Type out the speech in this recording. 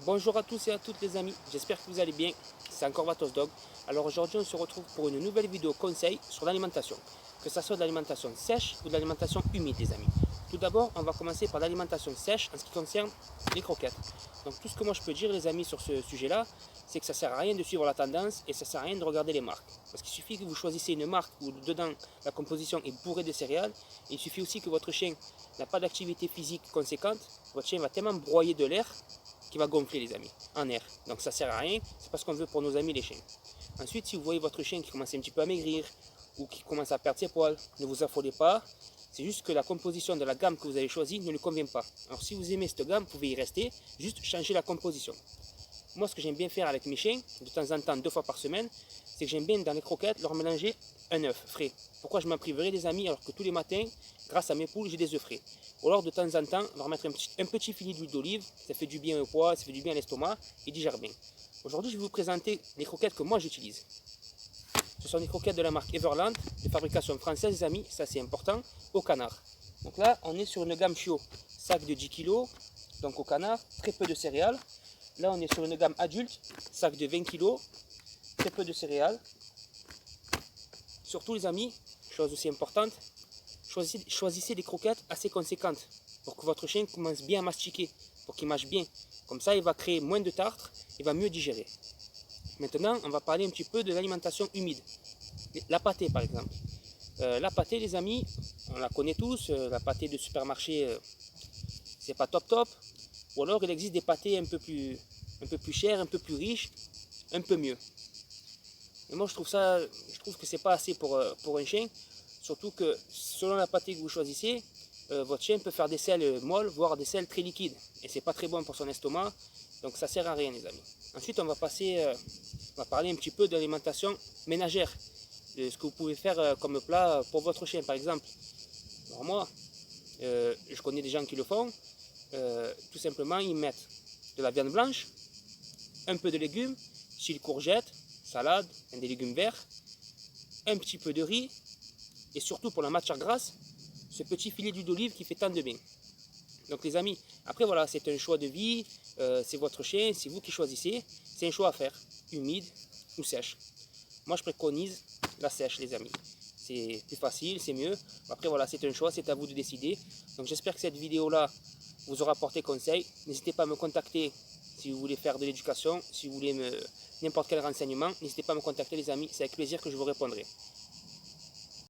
Bonjour à tous et à toutes les amis, j'espère que vous allez bien, c'est encore Vatos Dog. Alors aujourd'hui on se retrouve pour une nouvelle vidéo conseil sur l'alimentation, que ce soit de l'alimentation sèche ou de l'alimentation humide les amis. Tout d'abord on va commencer par l'alimentation sèche en ce qui concerne les croquettes. Donc tout ce que moi je peux dire les amis sur ce sujet là, c'est que ça sert à rien de suivre la tendance et ça sert à rien de regarder les marques. Parce qu'il suffit que vous choisissez une marque où dedans la composition est bourrée de céréales, et il suffit aussi que votre chien n'a pas d'activité physique conséquente, votre chien va tellement broyer de l'air qui va gonfler les amis, en air. Donc ça sert à rien, c'est pas ce qu'on veut pour nos amis les chiens. Ensuite, si vous voyez votre chien qui commence un petit peu à maigrir ou qui commence à perdre ses poils, ne vous affolez pas. C'est juste que la composition de la gamme que vous avez choisie ne lui convient pas. Alors si vous aimez cette gamme, vous pouvez y rester, juste changer la composition. Moi, ce que j'aime bien faire avec mes chiens, de temps en temps, 2 fois par semaine, c'est que j'aime bien dans les croquettes leur mélanger un œuf frais. Pourquoi je m'en priverais les amis alors que tous les matins, grâce à mes poules, j'ai des œufs frais. Ou alors de temps en temps, leur mettre un petit filet d'huile d'olive, ça fait du bien au poids, ça fait du bien à l'estomac, ils digèrent bien. Aujourd'hui, je vais vous présenter les croquettes que moi j'utilise. Ce sont des croquettes de la marque Everland, de fabrication française les amis, ça c'est important, au canard. Donc là, on est sur une gamme Chio, sac de 10 kg, donc au canard, très peu de céréales. Là, on est sur une gamme adulte, sac de 20 kg, très peu de céréales. Surtout les amis, chose aussi importante, choisissez des croquettes assez conséquentes pour que votre chien commence bien à mastiquer, pour qu'il mâche bien. Comme ça, il va créer moins de tartre, il va mieux digérer. Maintenant, on va parler un petit peu de l'alimentation humide. La pâtée par exemple. La pâtée les amis, on la connaît tous, la pâtée de supermarché, c'est pas top top. Ou alors il existe des pâtés un peu plus chers, un peu plus riches, un peu mieux. Mais moi je trouve que c'est pas assez pour un chien, surtout que selon la pâtée que vous choisissez, votre chien peut faire des selles molles, voire des selles très liquides. Et c'est pas très bon pour son estomac, donc ça sert à rien les amis. Ensuite on va parler un petit peu de l'alimentation ménagère, de ce que vous pouvez faire comme plat pour votre chien par exemple. Alors moi, je connais des gens qui le font, tout simplement ils mettent de la viande blanche, un peu de légumes, style courgettes, salade, des légumes verts, un petit peu de riz, et surtout pour la matière grasse, ce petit filet d'huile d'olive qui fait tant de bien. Donc les amis, après voilà, c'est un choix de vie, c'est votre chien, c'est vous qui choisissez, c'est un choix à faire, humide ou sèche. Moi je préconise la sèche les amis, c'est plus facile, c'est mieux. Après voilà, c'est un choix, c'est à vous de décider. Donc j'espère que cette vidéo là vous aura apporté conseil. N'hésitez pas à me contacter si vous voulez faire de l'éducation, si vous voulez n'importe quel renseignement, n'hésitez pas à me contacter les amis, c'est avec plaisir que je vous répondrai.